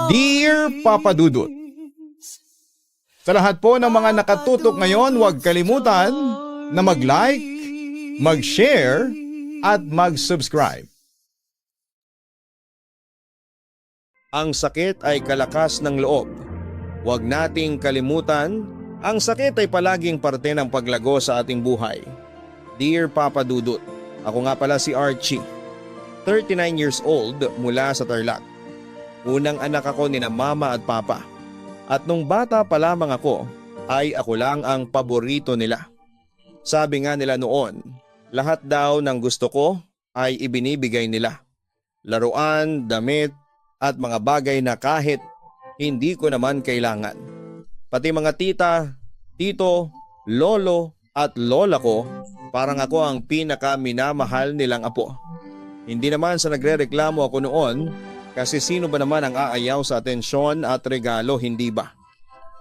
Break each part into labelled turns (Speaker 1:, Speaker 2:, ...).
Speaker 1: Dear Papa Dudut, sa lahat po ng mga nakatutok ngayon, huwag kalimutan na mag-like, mag-share, at mag-subscribe. Ang sakit ay kalakas ng loob. Huwag nating kalimutan, ang sakit ay palaging parte ng paglago sa ating buhay. Dear Papa Dudut, ako nga pala si Archie, 39 years old mula sa Tarlac. Unang anak ako ni na mama at papa. At nung bata pa lamang ako, ay ako lang ang paborito nila. Sabi nga nila noon, lahat daw ng gusto ko ay ibinibigay nila. Laruan, damit, at mga bagay na kahit hindi ko naman kailangan. Pati mga tita, tito, lolo at lola ko, parang ako ang pinaka-minamahal nilang apo. Hindi naman sa nagrereklamo ako noon, kasi sino ba naman ang aayaw sa atensyon at regalo, hindi ba?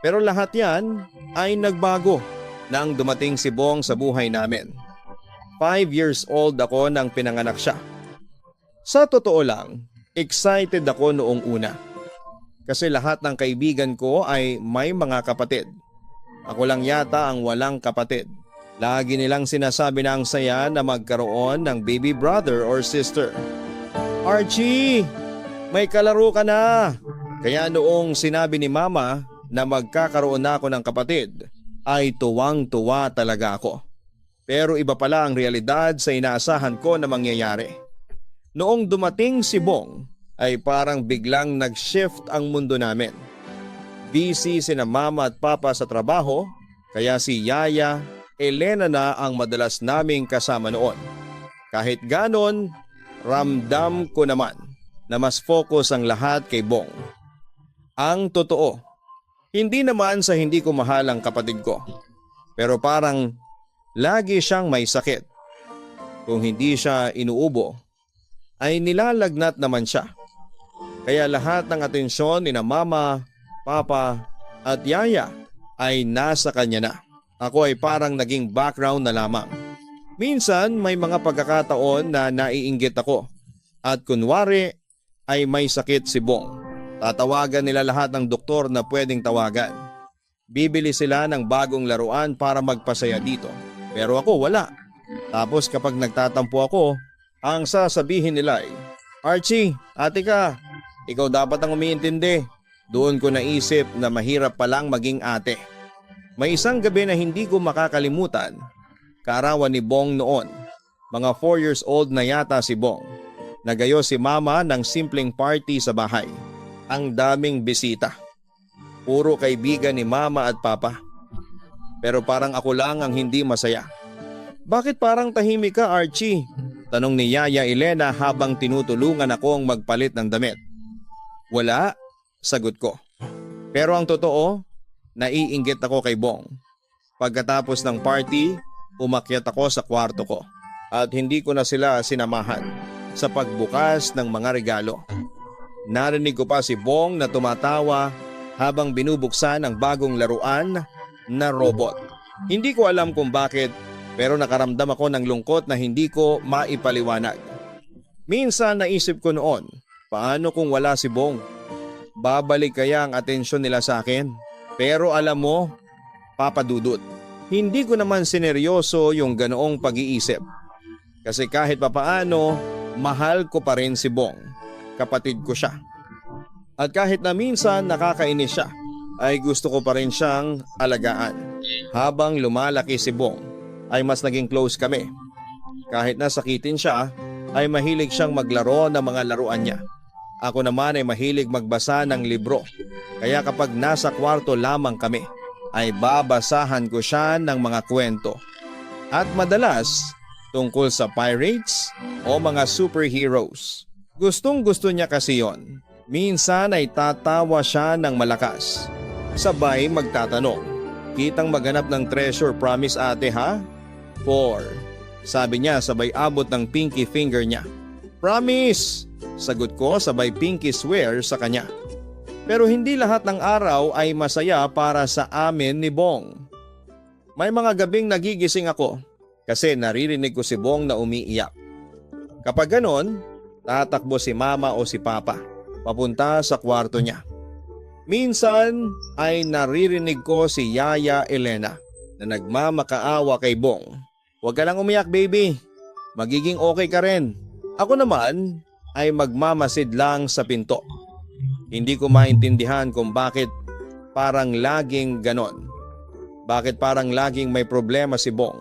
Speaker 1: Pero lahat yan ay nagbago nang dumating si Bong sa buhay namin. 5 years old ako nang pinanganak siya. Sa totoo lang, excited ako noong una. Kasi lahat ng kaibigan ko ay may mga kapatid. Ako lang yata ang walang kapatid. Lagi nilang sinasabi na ang saya na magkaroon ng baby brother or sister. Archie! May kalaro ka na. Kaya noong sinabi ni mama na magkakaroon na ako ng kapatid, ay tuwang-tuwa talaga ako. Pero iba pala ang realidad sa inaasahan ko na mangyayari. Noong dumating si Bong, ay parang biglang nag-shift ang mundo namin. Busy sina mama at papa sa trabaho, kaya si Yaya, Elena na ang madalas naming kasama noon. Kahit ganon, ramdam ko naman na mas focus ang lahat kay Bong. Ang totoo, hindi naman sa hindi ko mahal ang kapatid ko. Pero parang lagi siyang may sakit. Kung hindi siya inuubo, ay nilalagnat naman siya. Kaya lahat ng atensyon ni na mama, papa at yaya ay nasa kanya na. Ako ay parang naging background na lamang. Minsan may mga pagkakataon na naiinggit ako. At kunwari ay may sakit si Bong. Tatawagan nila lahat ng doktor na pwedeng tawagan. Bibili sila ng bagong laruan para magpasaya dito. Pero ako wala. Tapos kapag nagtatampo ako, ang sasabihin nila ay, Archie, ate ka, ikaw dapat ang umiintindi. Doon ko naisip na mahirap palang maging ate. May isang gabi na hindi ko makakalimutan. Kaarawan ni Bong noon. Mga 4 years old na yata si Bong. Nagayo si mama ng simpleng party sa bahay. Ang daming bisita. Puro kaibigan ni mama at papa. Pero parang ako lang ang hindi masaya. Bakit parang tahimik ka, Archie? Tanong ni Yaya Elena habang tinutulungan akong magpalit ng damit. Wala, sagot ko. Pero ang totoo, naiinggit ako kay Bong. Pagkatapos ng party, umakyat ako sa kwarto ko. At hindi ko na sila sinamahan sa pagbukas ng mga regalo. Narinig ko pa si Bong na tumatawa habang binubuksan ang bagong laruan na robot. Hindi ko alam kung bakit, pero nakaramdam ako ng lungkot na hindi ko maipaliwanag. Minsan naisip ko noon, paano kung wala si Bong? Babalik kaya ang atensyon nila sa akin? Pero alam mo, Papa Dudut, hindi ko naman sineryoso yung ganoong pag-iisip. Kasi kahit papaano, mahal ko pa rin si Bong. Kapatid ko siya. At kahit na minsan nakakainis siya, ay gusto ko pa rin siyang alagaan. Habang lumalaki si Bong, ay mas naging close kami. Kahit nasakitin siya, ay mahilig siyang maglaro ng mga laruan niya. Ako naman ay mahilig magbasa ng libro. Kaya kapag nasa kwarto lamang kami, ay babasahan ko siya ng mga kwento. At madalas, tungkol sa pirates o mga superheroes. Gustong gusto niya kasi yon. Minsan ay tatawa siya ng malakas. Sabay magtatanong, kitang maghanap ng treasure, promise ate ha? 4. Sabi niya sabay abot ng pinky finger niya. Promise! Sagot ko sabay pinky swear sa kanya. Pero hindi lahat ng araw ay masaya para sa amin ni Bong. May mga gabing nagigising ako kasi naririnig ko si Bong na umiiyak. Kapag ganon, tatakbo si mama o si papa papunta sa kwarto niya. Minsan ay naririnig ko si Yaya Elena na nagmamakaawa kay Bong. Huwag ka lang umiyak baby, magiging okay ka rin. Ako naman ay magmamasid lang sa pinto. Hindi ko maintindihan kung bakit parang laging ganon. Bakit parang laging may problema si Bong?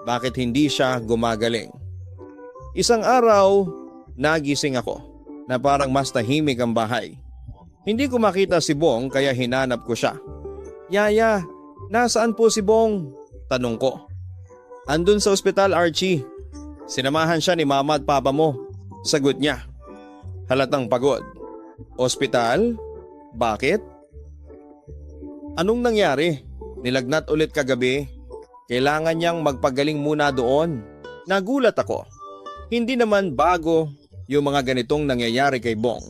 Speaker 1: Bakit hindi siya gumagaling? Isang araw, nagising ako na parang mas tahimik ang bahay. Hindi ko makita si Bong kaya hinanap ko siya. Yaya, nasaan po si Bong? Tanong ko. Andun sa ospital, Archie. Sinamahan siya ni mama at papa mo. Sagot niya. Halatang pagod. Ospital? Bakit? Anong nangyari? Nilagnat ulit kagabi. Kailangan niyang magpagaling muna doon. Nagulat ako. Hindi naman bago yung mga ganitong nangyayari kay Bong.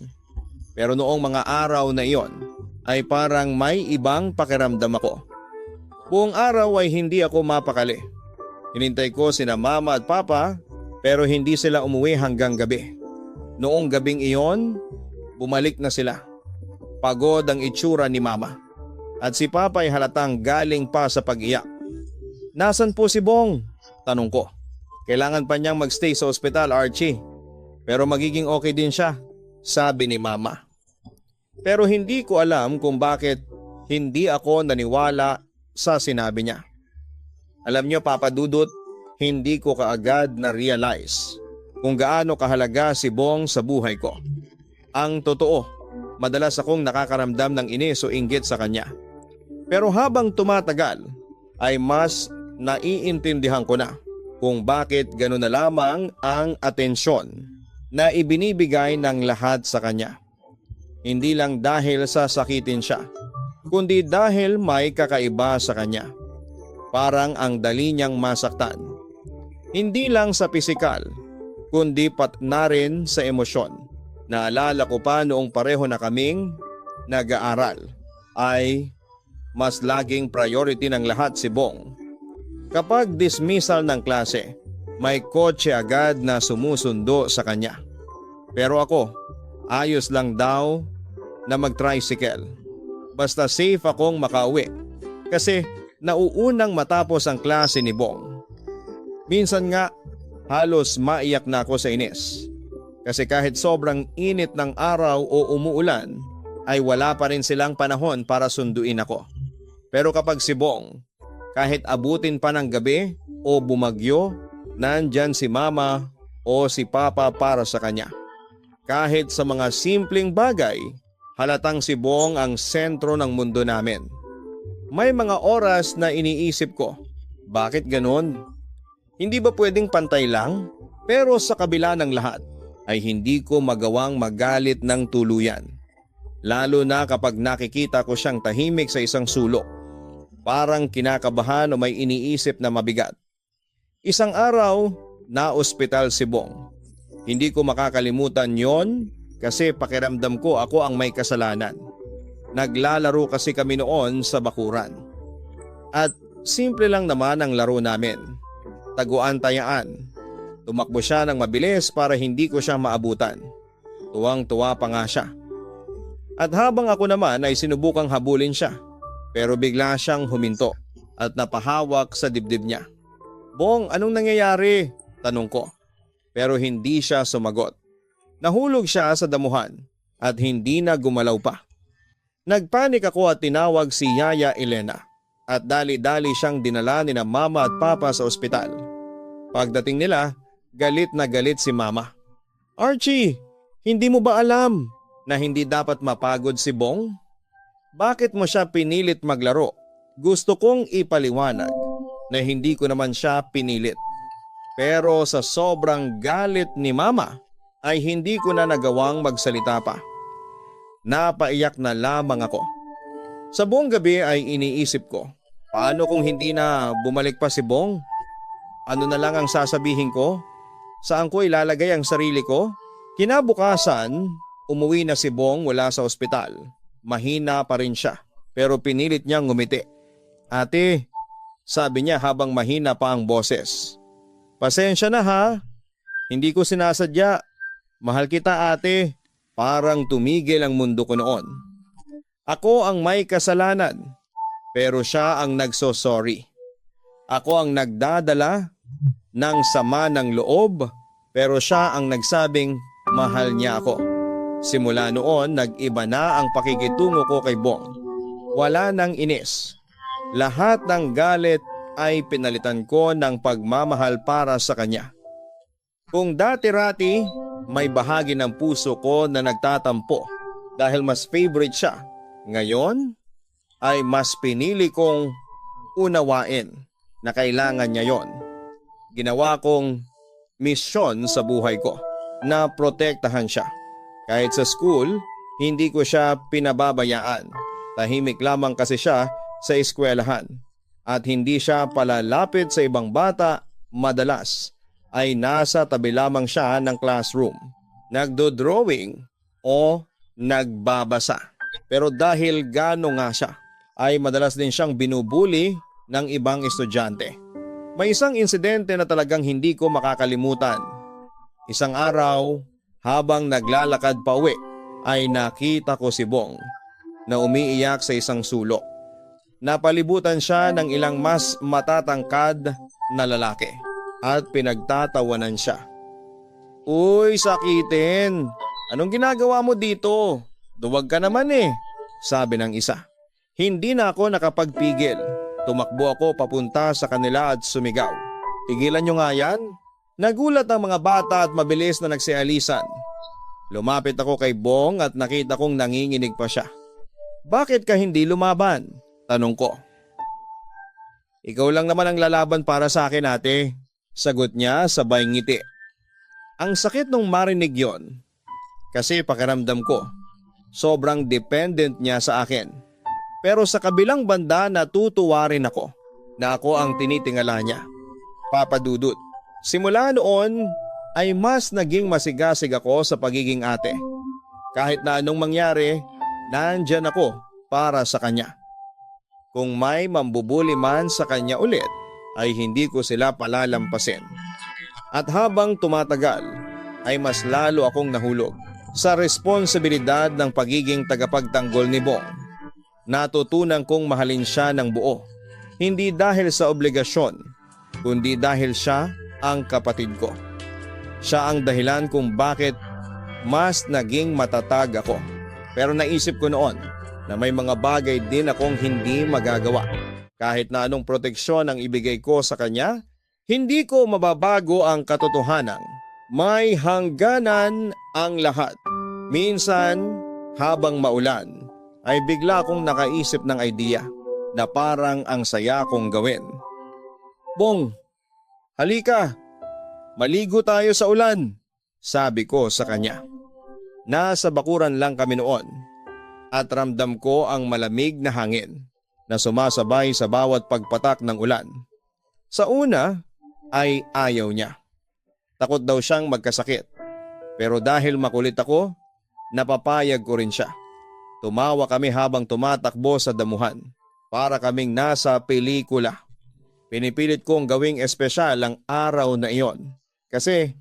Speaker 1: Pero noong mga araw na iyon ay parang may ibang pakiramdam ako. Buong araw ay hindi ako mapakali. Hinintay ko sina mama at papa pero hindi sila umuwi hanggang gabi. Noong gabing iyon, bumalik na sila. Pagod ang itsura ni mama. At si papa ay halatang galing pa sa pag-iyak. Nasaan po si Bong? Tanong ko. Kailangan pa niyang magstay sa ospital, Archie. Pero magiging okay din siya, sabi ni mama. Pero hindi ko alam kung bakit hindi ako naniwala sa sinabi niya. Alam niyo Papa Dudut, hindi ko kaagad na-realize kung gaano kahalaga si Bong sa buhay ko. Ang totoo, madalas akong nakakaramdam ng inis o inggit sa kanya. Pero habang tumatagal ay mas naiintindihan ko na kung bakit gano'n na lamang ang atensyon na ibinibigay ng lahat sa kanya. Hindi lang dahil sasakitin siya, kundi dahil may kakaiba sa kanya. Parang ang dali niyang masaktan. Hindi lang sa pisikal, kundi pat na rin sa emosyon. Naalala ko pa noong pareho na kaming nag-aaral ay mas laging priority ng lahat si Bong. Kapag dismissal ng klase, may kotse agad na sumusundo sa kanya. Pero ako, ayos lang daw na mag-tricycle. Basta safe akong makauwi kasi nauunang matapos ang klase ni Bong. Minsan nga, halos maiyak na ako sa inis. Kasi kahit sobrang init ng araw o umuulan, ay wala pa rin silang panahon para sunduin ako. Pero kapag si Bong, kahit abutin pa ng gabi o bumagyo, nandyan si mama o si papa para sa kanya. Kahit sa mga simpleng bagay, halatang si Bong ang sentro ng mundo namin. May mga oras na iniisip ko, bakit ganon? Hindi ba pwedeng pantay lang? Pero sa kabila ng lahat, ay hindi ko magawang magalit ng tuluyan. Lalo na kapag nakikita ko siyang tahimik sa isang sulok. Parang kinakabahan o may iniisip na mabigat. Isang araw, na-ospital si Bong. Hindi ko makakalimutan yon kasi pakiramdam ko ako ang may kasalanan. Naglalaro kasi kami noon sa bakuran. At simple lang naman ang laro namin. Taguan-tayaan. Tumakbo siya ng mabilis para hindi ko siya maabutan. Tuwang-tuwa pa nga siya. At habang ako naman ay sinubukang habulin siya. Pero bigla siyang huminto at napahawak sa dibdib niya. Bong, anong nangyayari? Tanong ko. Pero hindi siya sumagot. Nahulog siya sa damuhan at hindi na gumalaw pa. Nagpanik ako at tinawag si Yaya Elena at dali-dali siyang dinala ni na mama at papa sa ospital. Pagdating nila, galit na galit si mama. Archie, hindi mo ba alam na hindi dapat mapagod si Bong? Bakit mo siya pinilit maglaro? Gusto kong ipaliwanag na hindi ko naman siya pinilit. Pero sa sobrang galit ni mama ay hindi ko na nagawang magsalita pa. Napaiyak na lamang ako. Sa buong gabi ay iniisip ko, paano kung hindi na bumalik pa si Bong? Ano na lang ang sasabihin ko? Saan ko ilalagay ang sarili ko? Kinabukasan, umuwi na si Bong mula sa ospital. Mahina pa rin siya pero pinilit niyang ngumiti. Ate, sabi niya habang mahina pa ang boses. Pasensya na ha, hindi ko sinasadya. Mahal kita ate. Parang tumigil ang mundo ko noon. Ako ang may kasalanan, pero siya ang nagsosorry. Ako ang nagdadala ng sama ng loob, pero siya ang nagsabing mahal niya ako. Simula noon, nag-iba na ang pakikitungo ko kay Bong. Wala nang inis. Lahat ng galit ay pinalitan ko ng pagmamahal para sa kanya. Kung dati-rati, may bahagi ng puso ko na nagtatampo dahil mas favorite siya. Ngayon, ay mas pinili kong unawain na kailangan niya yon. Ginawa kong misyon sa buhay ko na protektahan siya. Kahit sa school, hindi ko siya pinababayaan. Tahimik lamang kasi siya sa eskwelahan at hindi siya palalapit sa ibang bata. Madalas ay nasa tabi lamang siya ng classroom, nagdo-drawing o nagbabasa. Pero dahil gano nga siya, ay madalas din siyang binubuli ng ibang estudyante. May isang insidente na talagang hindi ko makakalimutan. Isang araw, habang naglalakad pa uwi, ay nakita ko si Bong na umiiyak sa isang sulok. Napalibutan siya ng ilang mas matatangkad na lalaki at pinagtatawanan siya. "Uy, sakitin! Anong ginagawa mo dito? Duwag ka naman eh," sabi ng isa. Hindi na ako nakapagpigil. Tumakbo ako papunta sa kanila at sumigaw. "Tigilan nyo nga yan?" Nagulat ang mga bata at mabilis na nagsialisan. Lumapit ako kay Bong at nakita kong nanginginig pa siya. "Bakit ka hindi lumaban?" tanong ko. "Ikaw lang naman ang lalaban para sa akin, ate," sagot niya sabay ngiti. Ang sakit nung marinig yon kasi pakiramdam ko sobrang dependent niya sa akin. Pero sa kabilang banda natutuwa rin ako na ako ang tinitingala niya. Papa Dudut, simula noon ay mas naging masigasig ako sa pagiging ate. Kahit na anong mangyari, nandyan ako para sa kanya. Kung may mambubuli man sa kanya ulit, ay hindi ko sila palalampasin. At habang tumatagal, ay mas lalo akong nahulog sa responsibilidad ng pagiging tagapagtanggol ni Bong. Natutunan kong mahalin siya ng buo, hindi dahil sa obligasyon, kundi dahil siya ang kapatid ko. Siya ang dahilan kung bakit mas naging matatag ako. Pero naisip ko noon na may mga bagay din akong hindi magagawa. Kahit na anong proteksyon ang ibigay ko sa kanya, hindi ko mababago ang katotohanan. May hangganan ang lahat. Minsan, habang maulan, ay bigla akong nakaisip ng idea na parang ang saya kong gawin. "Bong, halika, maligo tayo sa ulan," sabi ko sa kanya. Nasa bakuran lang kami noon at ramdam ko ang malamig na hangin na sumasabay sa bawat pagpatak ng ulan. Sa una ay ayaw niya. Takot daw siyang magkasakit. Pero dahil makulit ako, napapayag ko rin siya. Tumawa kami habang tumatakbo sa damuhan. Para kaming nasa pelikula. Pinipilit kong gawing espesyal ang araw na iyon. Kasi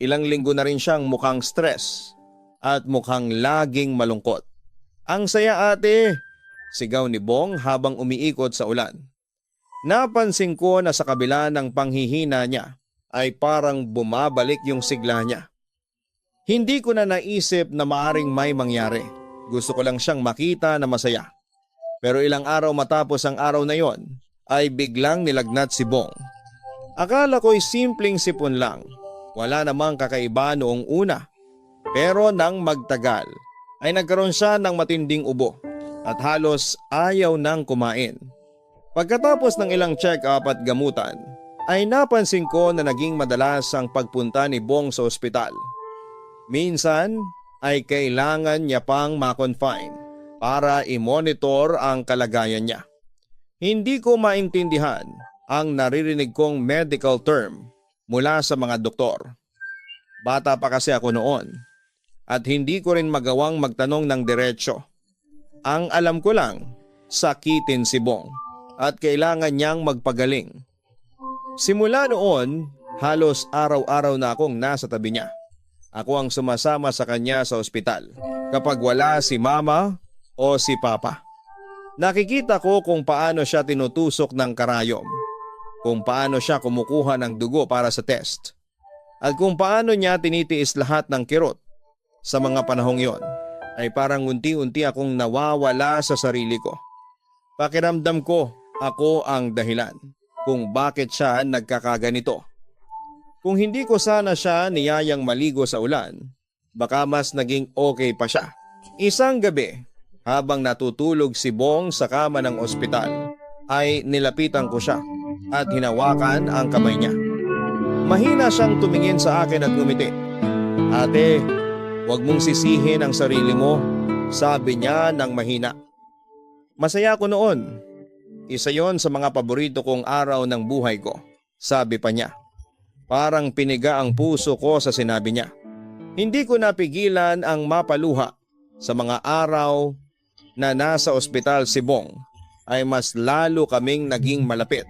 Speaker 1: ilang linggo na rin siyang mukhang stress at mukhang laging malungkot. "Ang saya, ate!" sigaw ni Bong habang umiikot sa ulan. Napansin ko na sa kabila ng panghihina niya ay parang bumabalik yung sigla niya. Hindi ko na naisip na maaring may mangyari. Gusto ko lang siyang makita na masaya. Pero ilang araw matapos ang araw na yon ay biglang nilagnat si Bong. Akala ko'y simpleng sipon lang. Wala namang kakaiba noong una. Pero nang magtagal ay nagkaroon siya ng matinding ubo at halos ayaw nang kumain. Pagkatapos ng ilang check-up at gamutan, ay napansin ko na naging madalas ang pagpunta ni Bong sa ospital. Minsan ay kailangan niya pang ma-confine para i-monitor ang kalagayan niya. Hindi ko maintindihan ang naririnig kong medical term mula sa mga doktor. Bata pa kasi ako noon at hindi ko rin magawang magtanong ng diretsyo. Ang alam ko lang, sakitin si Bong at kailangan niyang magpagaling. Simula noon, halos araw-araw na akong nasa tabi niya. Ako ang sumasama sa kanya sa ospital. Kapag wala si mama o si Papa. Nakikita ko kung paano siya tinutusok ng karayom, kung paano siya kumukuha ng dugo para sa test, at kung paano niya tinitiis lahat ng kirot. Sa mga panahong yon ay parang unti-unti akong nawawala sa sarili ko. Pakiramdam ko ako ang dahilan kung bakit siya nagkakaganito. Kung hindi ko sana siya niyayang maligo sa ulan, baka mas naging okay pa siya. Isang gabi, habang natutulog si Bong sa kama ng ospital, ay nilapitan ko siya at hinawakan ang kamay niya. Mahina siyang tumingin sa akin at ngumiti. "Ate, huwag mong sisihin ang sarili mo," sabi niya ng mahina. Masaya ako noon. Isa yon sa mga paborito kong araw ng buhay ko, sabi pa niya. Parang piniga ang puso ko sa sinabi niya. Hindi ko napigilan ang mapaluha. Sa mga araw na nasa ospital si Bong ay mas lalo kaming naging malapit.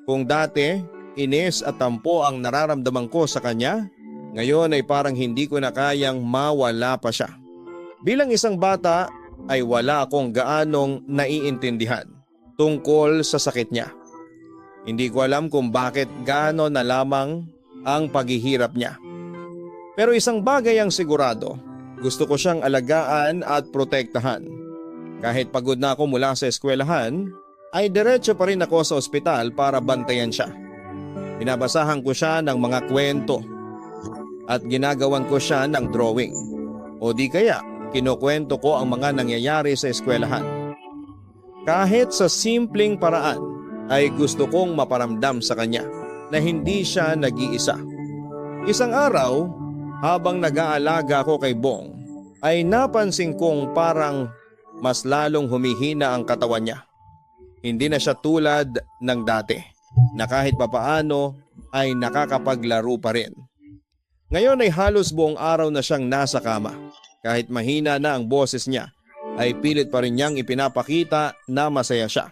Speaker 1: Kung dati, inis at tampo ang nararamdaman ko sa kanya, ngayon ay parang hindi ko na kayang mawala pa siya. Bilang isang bata ay wala akong gaanong naiintindihan tungkol sa sakit niya. Hindi ko alam kung bakit gaano na lamang ang paghihirap niya. Pero isang bagay ang sigurado, gusto ko siyang alagaan at protektahan. Kahit pagod na ako mula sa eskwelahan, ay diretso pa rin ako sa ospital para bantayan siya. Binabasahan ko siya ng mga kwento at ginagawan ko siya ng drawing. O di kaya, kinukwento ko ang mga nangyayari sa eskwelahan. Kahit sa simpleng paraan ay gusto kong maparamdam sa kanya na hindi siya nag-iisa. Isang araw, habang nag-aalaga ako kay Bong, ay napansin kong parang mas lalong humihina ang katawan niya. Hindi na siya tulad ng dati na kahit papaano ay nakakapaglaro pa rin. Ngayon ay halos buong araw na siyang nasa kama. Kahit mahina na ang boses niya, ay pilit pa rin niyang ipinapakita na masaya siya.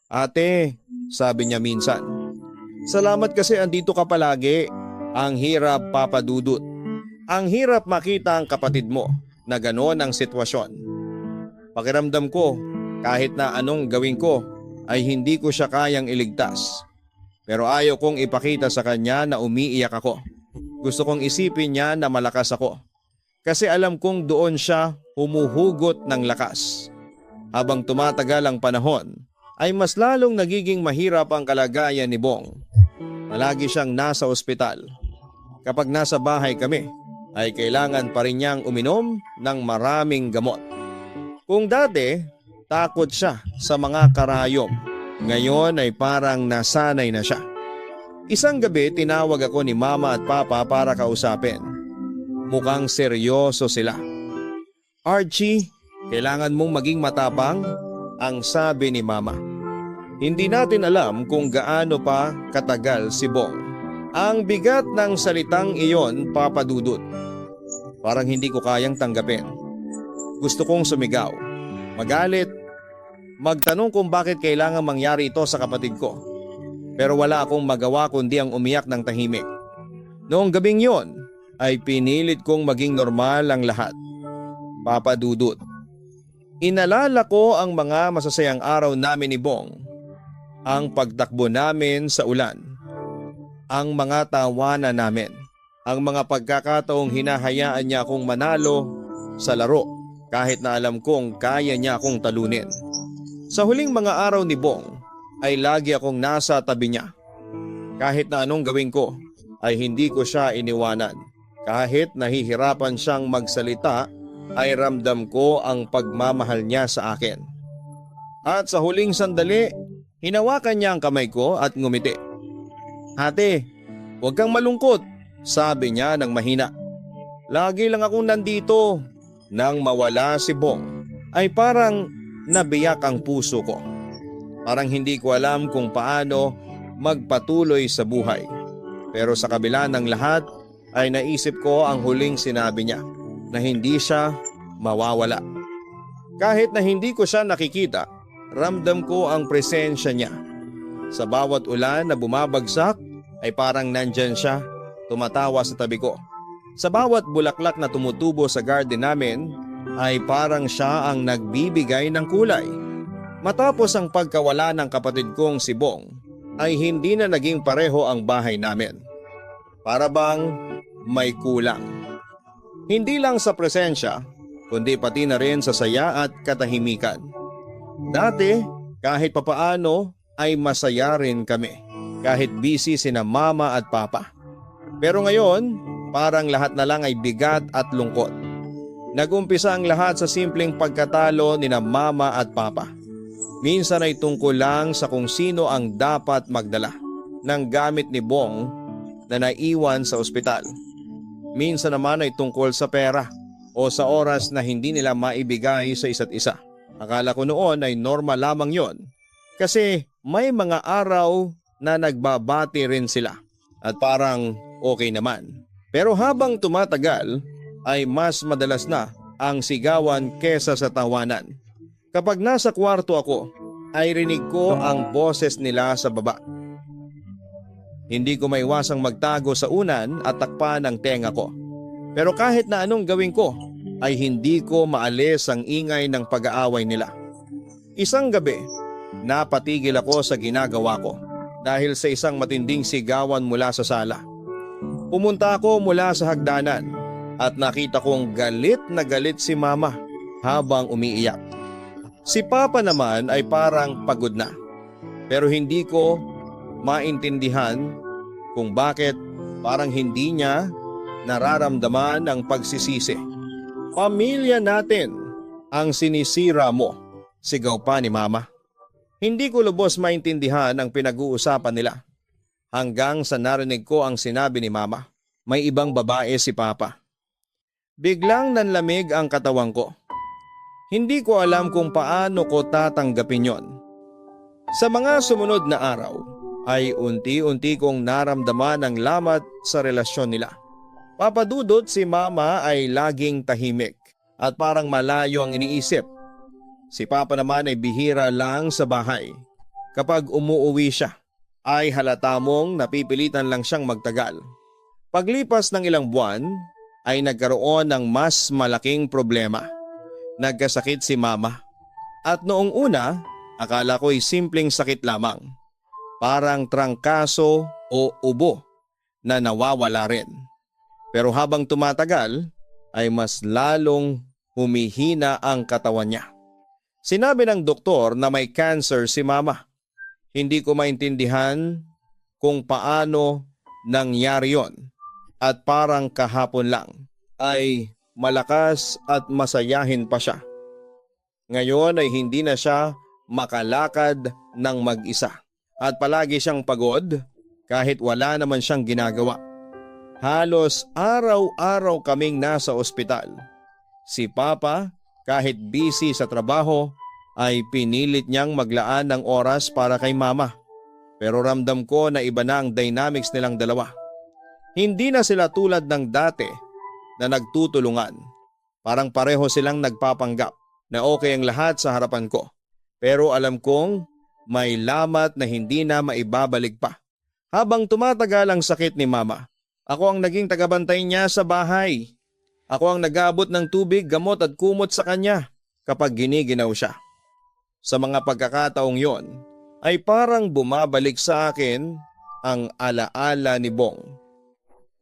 Speaker 1: "Ate," sabi niya minsan, "salamat kasi andito ka palagi. Ang hirap, Papa Dudut. Ang hirap makita ang kapatid mo na gano'n ang sitwasyon. Pakiramdam ko, kahit na anong gawin ko, ay hindi ko siya kayang iligtas. Pero ayaw kong ipakita sa kanya na umiiyak ako. Gusto kong isipin niya na malakas ako. Kasi alam kong doon siya humuhugot ng lakas. Habang tumatagal ang panahon, ay mas lalong nagiging mahirap ang kalagayan ni Bong. Palagi siyang nasa ospital. Kapag nasa bahay kami, ay kailangan pa rin niyang uminom ng maraming gamot. Kung dati, takot siya sa mga karayom. Ngayon ay parang nasanay na siya. Isang gabi tinawag ako ni Mama at Papa para kausapin. Mukhang seryoso sila. "Archie, kailangan mong maging matapang," ang sabi ni Mama. Hindi natin alam kung gaano pa katagal si Bong. Ang bigat ng salitang iyon, Papa Dudut. Parang hindi ko kayang tanggapin. Gusto kong sumigaw, magalit, magtanong kung bakit kailangan mangyari ito sa kapatid ko. Pero wala akong magawa kundi ang umiyak ng tahimik. Noong gabing yon, ay pinilit kong maging normal ang lahat. Papa Dudut. Inalala ko ang mga masasayang araw namin ni Bong. Ang pagtakbo namin sa ulan. Ang mga tawanan namin. Ang mga pagkakataong hinahayaan niya akong manalo sa laro kahit na alam kong kaya niya akong talunin. Sa huling mga araw ni Bong ay lagi akong nasa tabi niya. Kahit na anong gawin ko ay hindi ko siya iniwanan. Kahit nahihirapan siyang magsalita ay ramdam ko ang pagmamahal niya sa akin. At sa huling sandali, hinawakan niya ang kamay ko at ngumiti. "Ate, huwag kang malungkot," sabi niya ng mahina. "Lagi lang akong nandito." Nang mawala si Bong, ay parang nabiyak ang puso ko. Parang hindi ko alam kung paano magpatuloy sa buhay. Pero sa kabila ng lahat, ay naisip ko ang huling sinabi niya na hindi siya mawawala. Kahit na hindi ko siya nakikita, ramdam ko ang presensya niya. Sa bawat ulan na bumabagsak ay parang nandyan siya, tumatawa sa tabi ko. Sa bawat bulaklak na tumutubo sa garden namin ay parang siya ang nagbibigay ng kulay. Matapos ang pagkawala ng kapatid kong si Bong ay hindi na naging pareho ang bahay namin. Para bang may kulang. Hindi lang sa presensya, kundi pati na rin sa saya at katahimikan. Dati, kahit papaano ay masaya rin kami, kahit busy sina mama at papa. Pero ngayon, parang lahat na lang ay bigat at lungkot. Nagumpisa ang lahat sa simpleng pagkatalo nina mama at papa. Minsan ay tungkol lang sa kung sino ang dapat magdala ng gamit ni Bong na naiwan sa ospital. Minsan naman ay tungkol sa pera o sa oras na hindi nila maibigay sa isa't isa. Akala ko noon ay normal lamang yon kasi may mga araw na nagbabati rin sila at parang okay naman. Pero habang tumatagal ay mas madalas na ang sigawan kesa sa tawanan. Kapag nasa kwarto ako ay rinig ko ang boses nila sa baba. Hindi ko maiwasang magtago sa unan at takpan ang tenga ko. Pero kahit na anong gawin ko ay hindi ko maalis ang ingay ng pag-aaway nila. Isang gabi, napatigil ako sa ginagawa ko dahil sa isang matinding sigawan mula sa sala. Pumunta ako mula sa hagdanan at nakita kong galit na galit si mama habang umiiyak. Si papa naman ay parang pagod na. Pero hindi ko maintindihan kung bakit parang hindi niya nararamdaman ang pagsisisi. Pamilya natin ang sinisira mo, sigaw pa ni mama. Hindi ko lubos maintindihan ang pinag-uusapan nila. Hanggang sa narinig ko ang sinabi ni mama, may ibang babae si papa. Biglang nanlamig ang katawan ko. Hindi ko alam kung paano ko tatanggapin yon. Sa mga sumunod na araw ay unti-unti kong naramdaman ang lamat sa relasyon nila. Papadudot si mama ay laging tahimik at parang malayo ang iniisip. Si papa naman ay bihira lang sa bahay. Kapag umuuwi siya ay halata mong napipilitan lang siyang magtagal. Paglipas ng ilang buwan ay nagkaroon ng mas malaking problema. Nagkasakit si mama at noong una akala ko'y simpleng sakit lamang. Parang trangkaso o ubo na nawawala rin. Pero habang tumatagal ay mas lalong humihina ang katawan niya. Sinabi ng doktor na may cancer si mama. Hindi ko maintindihan kung paano nangyari yon at parang kahapon lang ay malakas at masayahin pa siya. Ngayon ay hindi na siya makalakad ng mag-isa at palagi siyang pagod kahit wala naman siyang ginagawa. Halos araw-araw kaming nasa ospital. Si Papa kahit busy sa trabaho ay pinilit niyang maglaan ng oras para kay Mama. Pero ramdam ko na iba na ang dynamics nilang dalawa. Hindi na sila tulad ng dati na nagtutulungan. Parang pareho silang nagpapanggap na okay ang lahat sa harapan ko. Pero alam kong may lamat na hindi na maibabalik pa. Habang tumatagal ang sakit ni Mama, ako ang naging tagabantay niya sa bahay. Ako ang nag-aabot ng tubig, gamot at kumot sa kanya kapag giniginaw siya. Sa mga pagkakataong yon ay parang bumabalik sa akin ang alaala ni Bong.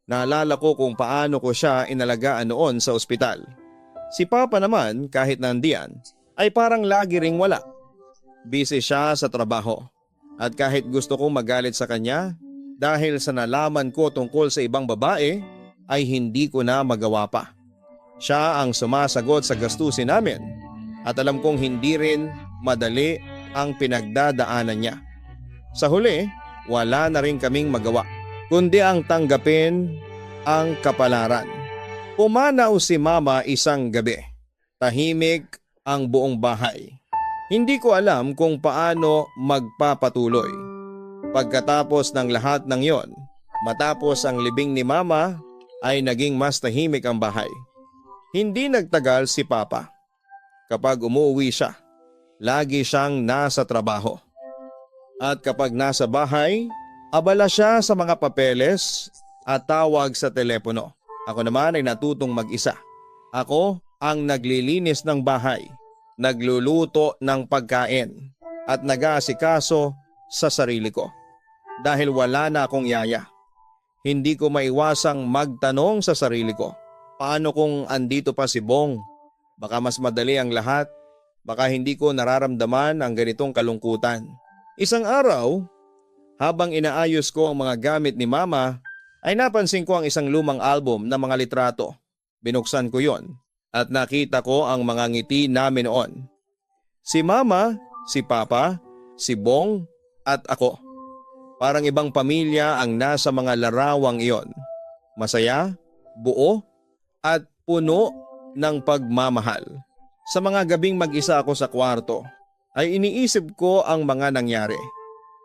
Speaker 1: Naalala ko kung paano ko siya inalagaan noon sa ospital. Si Papa naman kahit nandiyan ay parang lagi ring wala. Busy siya sa trabaho at kahit gusto kong magalit sa kanya dahil sa nalaman ko tungkol sa ibang babae ay hindi ko na magawa pa. Siya ang sumasagot sa gastusin namin at alam kong hindi rin madali ang pinagdadaanan niya. Sa huli, wala na rin kaming magawa kundi ang tanggapin ang kapalaran. Pumanaw si Mama isang gabi. Tahimik ang buong bahay. Hindi ko alam kung paano magpapatuloy. Pagkatapos ng lahat ng yon, matapos ang libing ni Mama, ay naging mas tahimik ang bahay. Hindi nagtagal si Papa. Kapag umuwi siya, lagi siyang nasa trabaho. At kapag nasa bahay, abala siya sa mga papeles at tawag sa telepono. Ako naman ay natutong mag-isa. Ako ang naglilinis ng bahay, nagluluto ng pagkain at nag-aasikaso sa sarili ko. Dahil wala na akong yaya. Hindi ko maiwasang magtanong sa sarili ko, paano kung andito pa si Bong? Baka mas madali ang lahat. Baka hindi ko nararamdaman ang ganitong kalungkutan. Isang araw, habang inaayos ko ang mga gamit ni Mama, ay napansin ko ang isang lumang album na mga litrato. Binuksan ko yon at nakita ko ang mga ngiti namin noon. Si Mama, si Papa, si Bong at ako. Parang ibang pamilya ang nasa mga larawang iyon. Masaya, buo at puno ng pagmamahal. Sa mga gabing mag-isa ako sa kwarto, ay iniisip ko ang mga nangyari.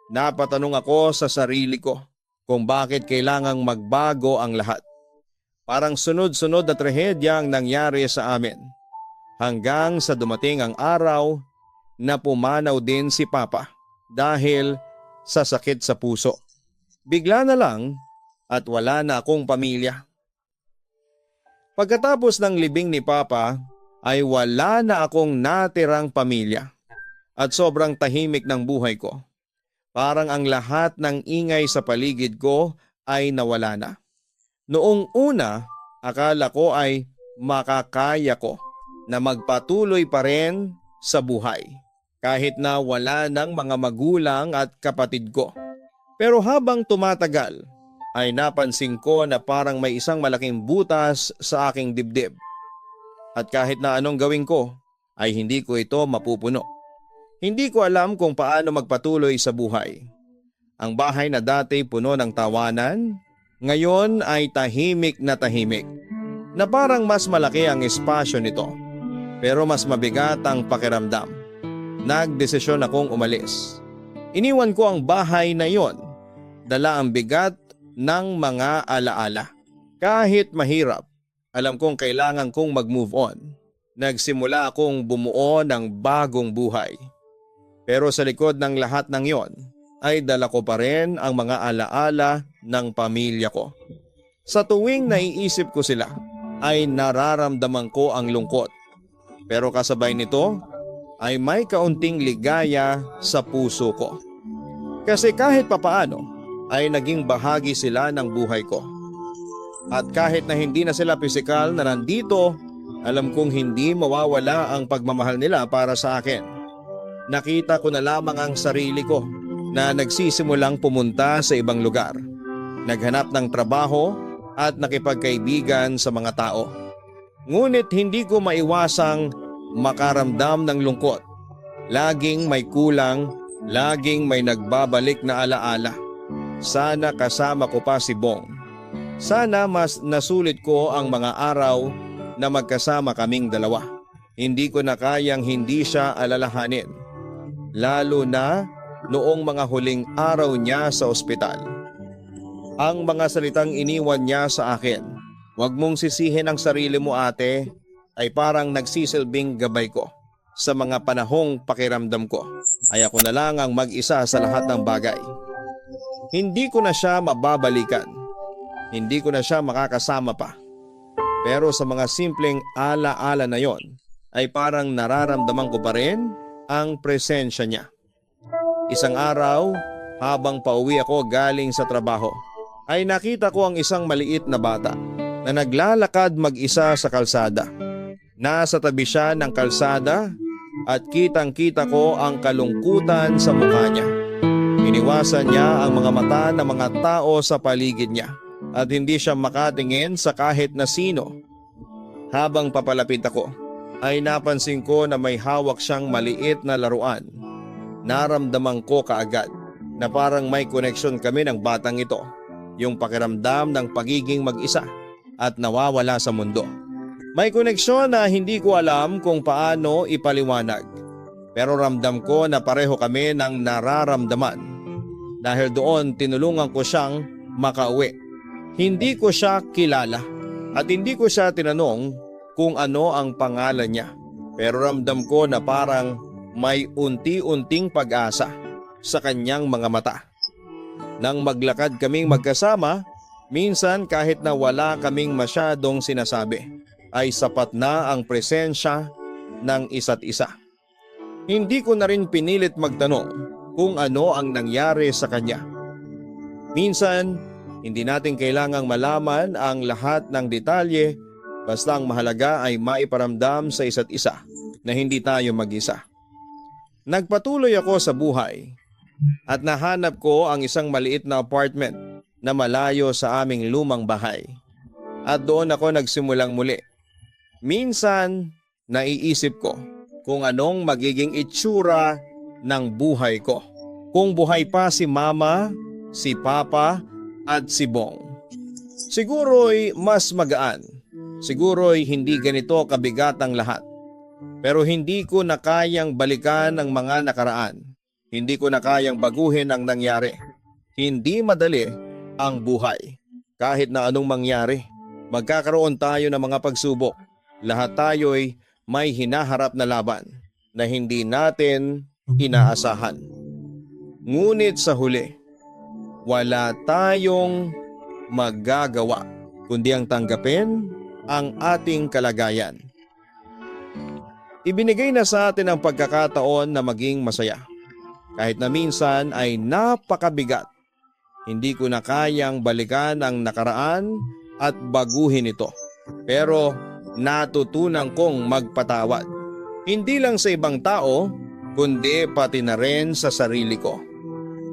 Speaker 1: Napatanong ako sa sarili ko kung bakit kailangang magbago ang lahat. Parang sunod-sunod na trahedya ang nangyari sa amin. Hanggang sa dumating ang araw na pumanaw din si Papa dahil sa sakit sa puso. Bigla na lang at wala na akong pamilya. Pagkatapos ng libing ni Papa, ay wala na akong natirang pamilya at sobrang tahimik ng buhay ko. Parang ang lahat ng ingay sa paligid ko ay nawala na. Noong una, akala ko ay makakaya ko na magpatuloy pa rin sa buhay kahit na wala ng mga magulang at kapatid ko. Pero habang tumatagal, ay napansin ko na parang may isang malaking butas sa aking dibdib. At kahit na anong gawin ko, ay hindi ko ito mapupuno. Hindi ko alam kung paano magpatuloy sa buhay. Ang bahay na dati puno ng tawanan, ngayon ay tahimik na parang mas malaki ang espasyo nito. Pero mas mabigat ang pakiramdam. Nagdesisyon akong umalis. Iniwan ko ang bahay na yon. Dala ang bigat ng mga alaala. Kahit mahirap, alam kong kailangan kong mag-move on. Nagsimula akong bumuo ng bagong buhay. Pero sa likod ng lahat ng yon, ay dala ko pa rin ang mga alaala ng pamilya ko. Sa tuwing naiisip ko sila, ay nararamdaman ko ang lungkot. Pero kasabay nito, ay may kaunting ligaya sa puso ko. Kasi kahit papaano, ay naging bahagi sila ng buhay ko. At kahit na hindi na sila pisikal na nandito, alam kong hindi mawawala ang pagmamahal nila para sa akin. Nakita ko na lamang ang sarili ko na nagsisimulang pumunta sa ibang lugar. Naghanap ng trabaho at nakipagkaibigan sa mga tao. Ngunit hindi ko maiwasang makaramdam ng lungkot. Laging may kulang, laging may nagbabalik na alaala. Sana kasama ko pa si Bong. Sana mas nasulit ko ang mga araw na magkasama kaming dalawa. Hindi ko na kayang hindi siya alalahanin. Lalo na noong mga huling araw niya sa ospital. Ang mga salitang iniwan niya sa akin, "Huwag mong sisihin ang sarili mo, ate," ay parang nagsisilbing gabay ko. Sa mga panahong pakiramdam ko ay ako na lang ang mag-isa sa lahat ng bagay. Hindi ko na siya mababalikan. Hindi ko na siya makakasama pa. Pero sa mga simpleng ala-ala na yon, ay parang nararamdaman ko pa rin ang presensya niya. Isang araw, habang pauwi ako galing sa trabaho, ay nakita ko ang isang maliit na bata na naglalakad mag-isa sa kalsada. Nasa tabi siya ng kalsada at kitang-kita ko ang kalungkutan sa mukha niya. Iniwasan niya ang mga mata ng mga tao sa paligid niya at hindi siya makatingin sa kahit na sino. Habang papalapit ako, ay napansin ko na may hawak siyang maliit na laruan. Naramdaman ko kaagad na parang may koneksyon kami ng batang ito, yung pakiramdam ng pagiging mag-isa at nawawala sa mundo. May koneksyon na hindi ko alam kung paano ipaliwanag, pero ramdam ko na pareho kami ng nararamdaman. Dahil doon tinulungan ko siyang makauwi. Hindi ko siya kilala at hindi ko siya tinanong kung ano ang pangalan niya, pero ramdam ko na parang may unti-unting pag-asa sa kanyang mga mata. Nang maglakad kaming magkasama, minsan kahit na wala kaming masyadong sinasabi, ay sapat na ang presensya ng isa't isa. Hindi ko na rin pinilit magtanong kung ano ang nangyari sa kanya. Minsan, hindi natin kailangang malaman ang lahat ng detalye, basta ang mahalaga ay maiparamdam sa isa't isa na hindi tayo mag-isa. Nagpatuloy ako sa buhay at nahanap ko ang isang maliit na apartment na malayo sa aming lumang bahay. At doon ako nagsimulang muli. Minsan, naiisip ko kung anong magiging itsura ng buhay ko. Kung buhay pa si Mama, si Papa at si Bong. Siguro'y mas magaan. Siguro'y hindi ganito kabigat ang lahat. Pero hindi ko na kayang balikan ang mga nakaraan. Hindi ko na kayang baguhin ang nangyari. Hindi madali ang buhay. Kahit na anong mangyari, magkakaroon tayo ng mga pagsubok. Lahat tayo'y may hinaharap na laban na hindi natin inaasahan. Ngunit sa huli, wala tayong magagawa kundi ang tanggapin ang ating kalagayan. Ibinigay na sa atin ang pagkakataon na maging masaya. Kahit na minsan ay napakabigat. Hindi ko na kayang balikan ang nakaraan at baguhin ito. Pero natutunan kong magpatawad. Hindi lang sa ibang tao, kundi pati na rin sa sarili ko.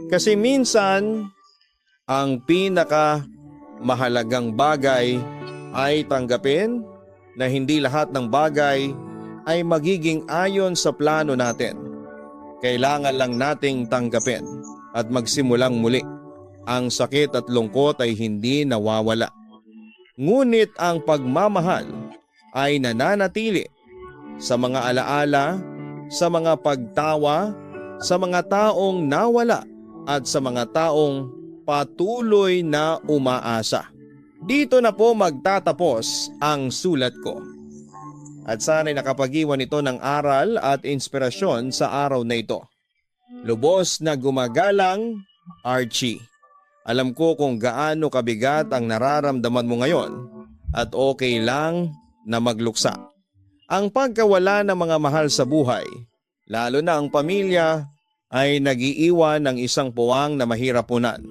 Speaker 1: Kasi minsan, ang pinaka mahalagang bagay ay tanggapin na hindi lahat ng bagay ay magiging ayon sa plano natin. Kailangan lang nating tanggapin at magsimulang muli. Ang sakit at lungkot ay hindi nawawala. Ngunit ang pagmamahal ay nananatili sa mga alaala, sa mga pagtawa, sa mga taong nawala at sa mga taong patuloy na umaasa. Dito na po magtatapos ang sulat ko. At sana'y nakapag-iwan ito ng aral at inspirasyon sa araw na ito. Lubos na gumagalang, Archie. Alam ko kung gaano kabigat ang nararamdaman mo ngayon at okay lang na magluksa. Ang pagkawala ng mga mahal sa buhay, lalo na ang pamilya, ay nag-iiwan ng isang puwang na mahirap punan.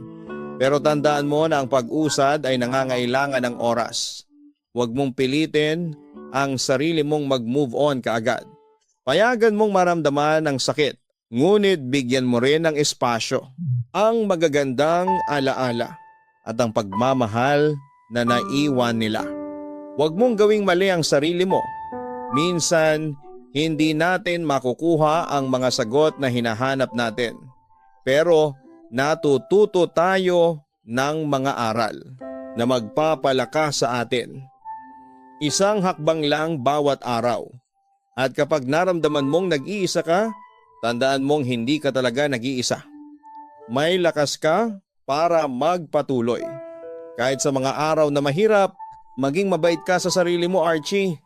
Speaker 1: Pero tandaan mo na ang pag-usad ay nangangailangan ng oras. Huwag mong pilitin ang sarili mong mag-move on kaagad. Payagan mong maramdaman ang sakit, ngunit bigyan mo rin ng espasyo ang magagandang alaala at ang pagmamahal na naiwan nila. Huwag mong gawing mali ang sarili mo. Minsan, hindi natin makukuha ang mga sagot na hinahanap natin. Pero natututo tayo ng mga aral na magpapalakas sa atin. Isang hakbang lang bawat araw. At kapag naramdaman mong nag-iisa ka, tandaan mong hindi ka talaga nag-iisa. May lakas ka para magpatuloy. Kahit sa mga araw na mahirap, maging mabait ka sa sarili mo, Archie.